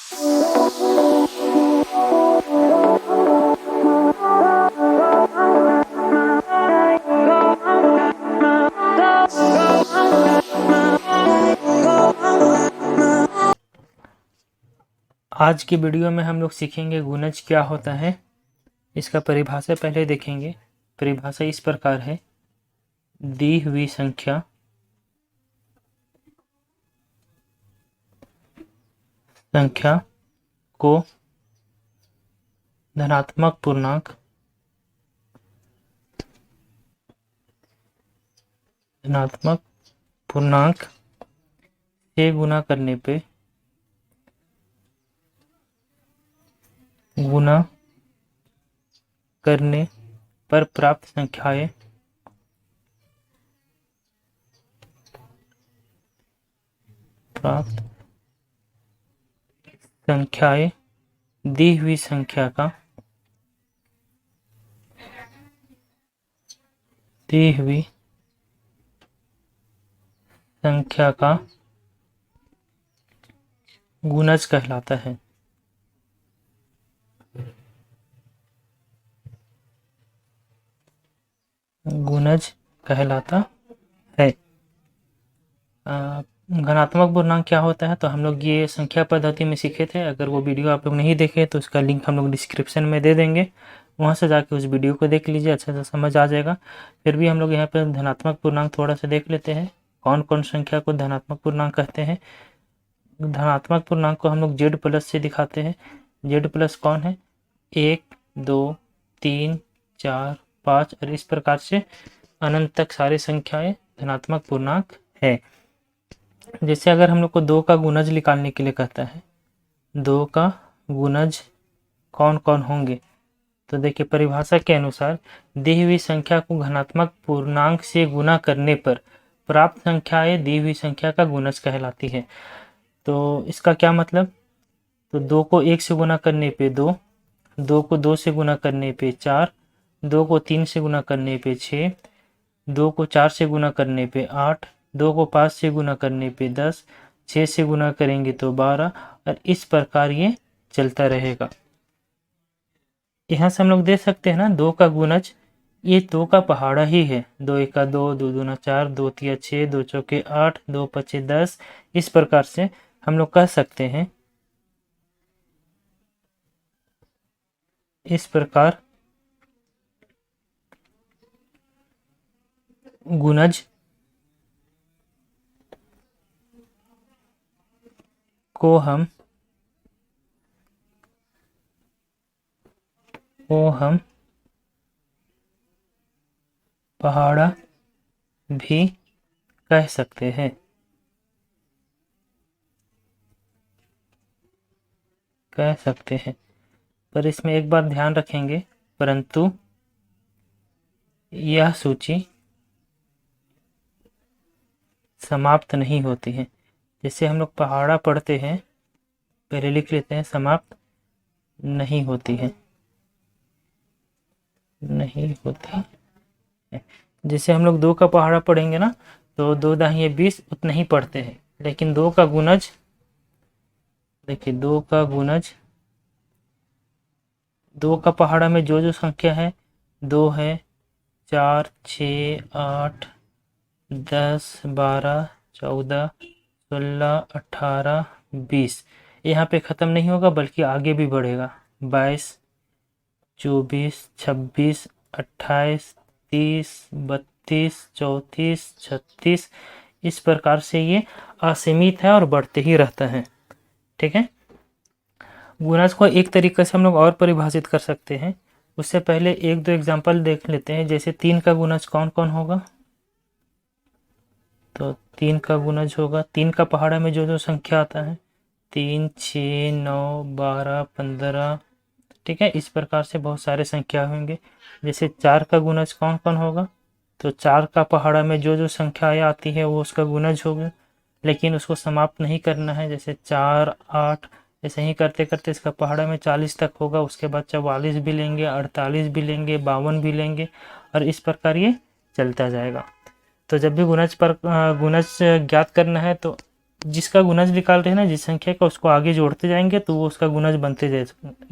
आज की वीडियो में हम लोग सीखेंगे गुणज क्या होता है। इसका परिभाषा पहले देखेंगे। परिभाषा इस प्रकार है, दी हुई संख्या को धनात्मक पूर्णांक से गुणा करने पर प्राप्त संख्याएं दी हुई संख्या का गुणज कहलाता है। घनात्मक पूर्णांक क्या होता है, तो हम लोग ये संख्या पद्धति में सीखे थे। अगर वो वीडियो आप लोग नहीं देखे तो उसका लिंक हम लोग डिस्क्रिप्शन में दे देंगे, वहाँ से जाके उस वीडियो को देख लीजिए, अच्छे से समझ आ जाएगा। फिर भी हम लोग यहाँ पर धनात्मक पूर्णांक थोड़ा सा देख लेते हैं, कौन कौन संख्या को धनात्मक पूर्णांक कहते हैं। धनात्मक पूर्णांक को हम लोग जेड प्लस से दिखाते हैं। जेड प्लस कौन है? 1, 2, 3, 4, 5 और इस प्रकार से अनंत तक सारी संख्याएं धनात्मक पूर्णांक है। जैसे अगर हम लोग को 2 का गुणज निकालने के लिए कहता है, 2 का गुणज कौन कौन होंगे, तो देखिए परिभाषा के अनुसार दी हुई संख्या को धनात्मक पूर्णांक से गुणा करने पर प्राप्त संख्याएं दी हुई संख्या का गुणज कहलाती है। तो इसका क्या मतलब, तो 2 को 1 से गुणा करने पे 2, 2 को 2 से गुणा करने पे 4, 2 को 3 से गुणा करने पे 6, 2 को 4 से गुणा करने पे 8, 2 को 5 से गुणा करने पे 10, 6 से गुणा करेंगे तो 12 और इस प्रकार ये चलता रहेगा। यहाँ से हम लोग देख सकते हैं ना, 2 का गुणज ये 2 का पहाड़ा ही है। 2 1 2, 2 दूना 4, 2 3 6, 2 चौके 8, 2 5 10। इस प्रकार से हम लोग कह सकते हैं, इस प्रकार गुणज को हम पहाड़ा भी कह सकते हैं। पर इसमें एक बात ध्यान रखेंगे, परंतु यह सूची समाप्त नहीं होती है। जैसे हम लोग पहाड़ा पढ़ते हैं, पहले लिख लेते हैं, समाप्त नहीं होती है। जैसे हम लोग 2 का पहाड़ा पढ़ेंगे ना, तो 2 दाहिए 20 उतना ही पढ़ते हैं, लेकिन 2 का गुणज देखिए, 2 का गुणज 2 का पहाड़ा में जो संख्या है 2 है, 4, 6, 8, 10, 12, 14, 16, 18, 20। यहाँ पे ख़त्म नहीं होगा बल्कि आगे भी बढ़ेगा। 22, 24, 26, 28, 30, 32, 34, 36। इस प्रकार से ये असीमित है और बढ़ते ही रहता है। ठीक है। गुणज को एक तरीके से हम लोग और परिभाषित कर सकते हैं। उससे पहले 1-2 एग्जाम्पल देख लेते हैं। जैसे 3 का गुणज कौन कौन होगा, तो 3 का गुणज होगा, 3 का पहाड़ा में जो संख्या आता है 3, 6, 9, 12, 15। ठीक है। इस प्रकार से बहुत सारे संख्या होंगे। जैसे 4 का गुणज कौन कौन होगा, तो 4 का पहाड़ा में जो संख्याएं आती है वो उसका गुणज होगा, लेकिन उसको समाप्त नहीं करना है। जैसे 4, 8 ऐसे ही करते करते इसका पहाड़ा में 40 तक होगा, उसके बाद 44 भी लेंगे, 48 भी लेंगे, 52 भी लेंगे और इस प्रकार ये चलता जाएगा। तो जब भी गुणज ज्ञात करना है तो जिसका गुणज निकाल रहे हैं ना, जिस संख्या का, उसको आगे जोड़ते जाएंगे तो वो उसका गुणज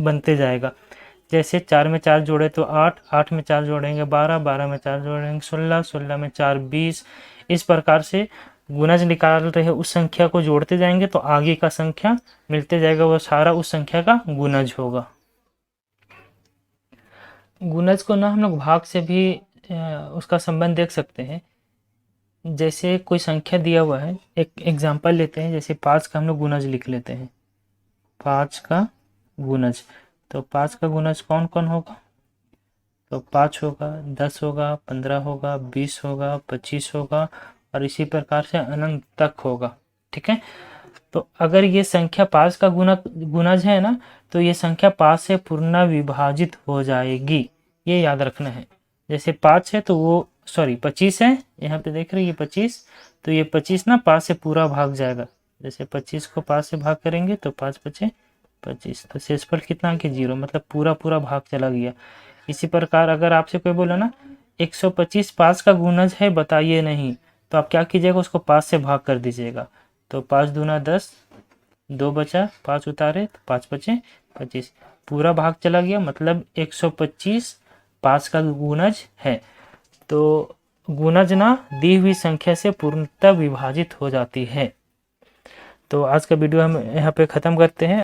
बनते जाएगा। जैसे 4 में 4 जोड़े तो 8, 8 में 4 जोड़ेंगे 12, 12 में 4 जोड़ेंगे 16, 16 में 4 20। इस प्रकार से गुणज निकाल रहे उस संख्या को जोड़ते जाएंगे तो आगे का संख्या मिलते जाएगा, वो सारा उस संख्या का गुणज होगा। गुणज को ना हम लोग भाग से भी उसका संबंध देख सकते हैं। जैसे कोई संख्या दिया हुआ है, एक एग्जांपल लेते हैं, जैसे 5 का हम लोग गुणज लिख लेते हैं, 5 का गुणज। तो 5 का गुणज कौन कौन होगा? तो 5 होगा, 10 होगा, 15 होगा, 20 होगा, 25 होगा और इसी प्रकार से अनंत तक होगा। ठीक है, तो अगर ये संख्या 5 का गुणज है ना, तो ये संख्या 5 से पूर्ण विभाजित हो जाएगी, ये याद रखना है। जैसे 5 है तो वो 25 है, यहाँ पे देख रहे हैं ये 25, तो ये 25 ना 5 से पूरा भाग जाएगा। जैसे 25 को 5 से भाग करेंगे तो 5 बचे 25, तो शेषफल कितना कि 0, मतलब पूरा भाग चला गया। इसी प्रकार अगर आपसे कोई बोला ना 125 5 का गुणज है बताइए नहीं, तो आप क्या कीजिएगा, उसको 5 से भाग कर दीजिएगा। तो 5 दूना 10, 2 बचा, 5 उतारे तो 5 बचे 25, पूरा भाग चला गया, मतलब 125 5 का गुणज है। तो गुणज ना दी हुई संख्या से पूर्णतः विभाजित हो जाती है। तो आज का वीडियो हम यहाँ पे ख़त्म करते हैं।